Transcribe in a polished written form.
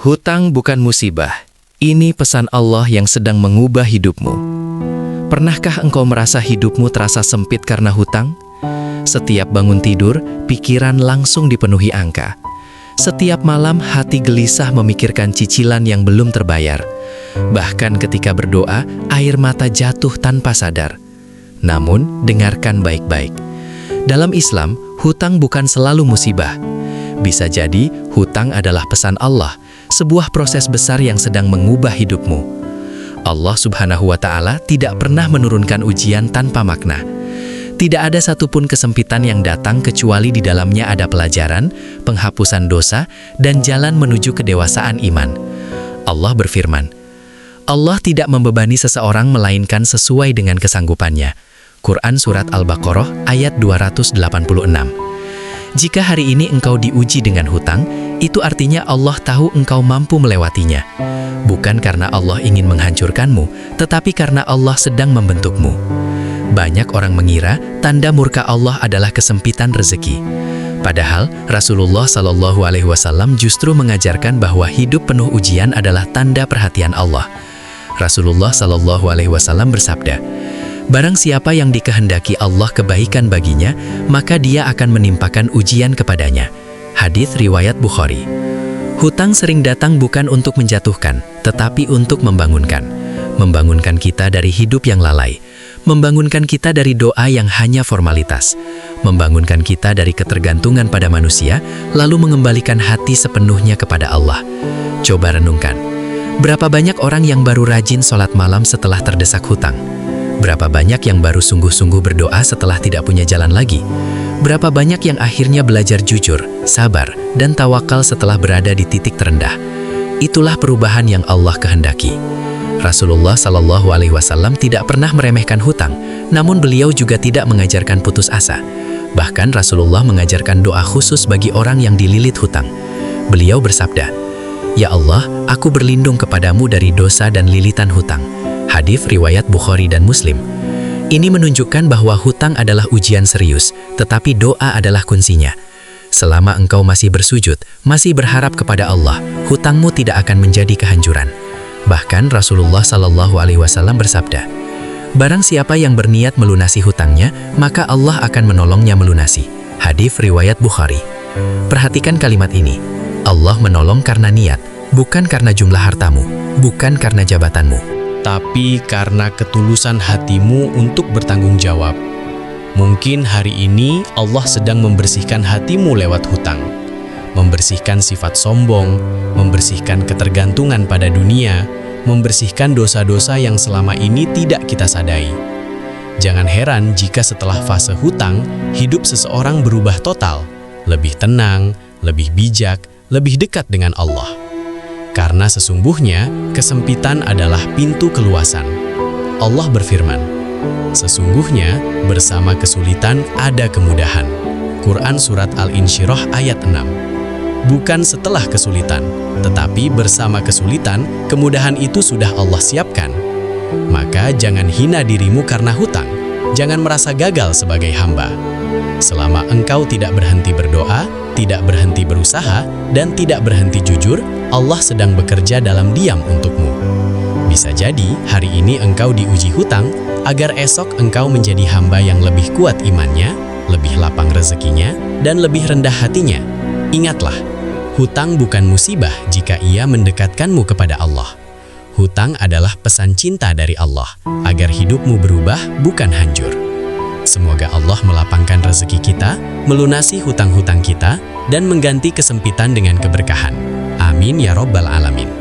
Hutang bukan musibah. Ini pesan Allah yang sedang mengubah hidupmu. Pernahkah engkau merasa hidupmu terasa sempit karena hutang? Setiap bangun tidur, pikiran langsung dipenuhi angka. Setiap malam hati gelisah memikirkan cicilan yang belum terbayar. Bahkan ketika berdoa, air mata jatuh tanpa sadar. Namun, dengarkan baik-baik. Dalam Islam, hutang bukan selalu musibah. Bisa jadi, hutang adalah pesan Allah, sebuah proses besar yang sedang mengubah hidupmu. Allah Subhanahu wa Ta'ala tidak pernah menurunkan ujian tanpa makna. Tidak ada satupun kesempitan yang datang kecuali di dalamnya ada pelajaran, penghapusan dosa, dan jalan menuju kedewasaan iman. Allah berfirman, Allah tidak membebani seseorang melainkan sesuai dengan kesanggupannya. Quran Surat Al-Baqarah ayat 286. Jika hari ini engkau diuji dengan hutang, itu artinya Allah tahu engkau mampu melewatinya. Bukan karena Allah ingin menghancurkanmu, tetapi karena Allah sedang membentukmu. Banyak orang mengira tanda murka Allah adalah kesempitan rezeki. Padahal Rasulullah Shallallahu Alaihi Wasallam justru mengajarkan bahwa hidup penuh ujian adalah tanda perhatian Allah. Rasulullah Shallallahu Alaihi Wasallam bersabda, barang siapa yang dikehendaki Allah kebaikan baginya, maka dia akan menimpakan ujian kepadanya. Hadits riwayat Bukhari. Hutang sering datang bukan untuk menjatuhkan, tetapi untuk membangunkan. Membangunkan kita dari hidup yang lalai. Membangunkan kita dari doa yang hanya formalitas. Membangunkan kita dari ketergantungan pada manusia, lalu mengembalikan hati sepenuhnya kepada Allah. Coba renungkan. Berapa banyak orang yang baru rajin sholat malam setelah terdesak hutang? Berapa banyak yang baru sungguh-sungguh berdoa setelah tidak punya jalan lagi? Berapa banyak yang akhirnya belajar jujur, sabar, dan tawakal setelah berada di titik terendah? Itulah perubahan yang Allah kehendaki. Rasulullah Shallallahu Alaihi Wasallam tidak pernah meremehkan hutang, namun beliau juga tidak mengajarkan putus asa. Bahkan Rasulullah mengajarkan doa khusus bagi orang yang dililit hutang. Beliau bersabda, Ya Allah, aku berlindung kepadamu dari dosa dan lilitan hutang. Hadits riwayat Bukhari dan Muslim. Ini menunjukkan bahwa hutang adalah ujian serius, tetapi doa adalah kuncinya. Selama engkau masih bersujud, masih berharap kepada Allah, hutangmu tidak akan menjadi kehancuran. Bahkan Rasulullah Shallallahu Alaihi Wasallam bersabda, barang siapa yang berniat melunasi hutangnya, maka Allah akan menolongnya melunasi. Hadits riwayat Bukhari. Perhatikan kalimat ini. Allah menolong karena niat, bukan karena jumlah hartamu, bukan karena jabatanmu, tapi karena ketulusan hatimu untuk bertanggung jawab. Mungkin hari ini Allah sedang membersihkan hatimu lewat hutang, membersihkan sifat sombong, membersihkan ketergantungan pada dunia, membersihkan dosa-dosa yang selama ini tidak kita sadari. Jangan heran jika setelah fase hutang, hidup seseorang berubah total, lebih tenang, lebih bijak, lebih dekat dengan Allah. Karena sesungguhnya, kesempitan adalah pintu keluasan. Allah berfirman, sesungguhnya bersama kesulitan ada kemudahan. Quran Surat Al-Insyirah ayat 6. Bukan setelah kesulitan, tetapi bersama kesulitan, kemudahan itu sudah Allah siapkan. Maka jangan hina dirimu karena hutang. Jangan merasa gagal sebagai hamba. Selama engkau tidak berhenti berdoa, tidak berhenti berusaha, dan tidak berhenti jujur, Allah sedang bekerja dalam diam untukmu. Bisa jadi hari ini engkau diuji hutang, agar esok engkau menjadi hamba yang lebih kuat imannya, lebih lapang rezekinya, dan lebih rendah hatinya. Ingatlah, hutang bukan musibah jika ia mendekatkanmu kepada Allah. Hutang adalah pesan cinta dari Allah, agar hidupmu berubah bukan hancur. Semoga Allah melapangkan rezeki kita, melunasi hutang-hutang kita, dan mengganti kesempitan dengan keberkahan. Amin ya Rabbal Alamin.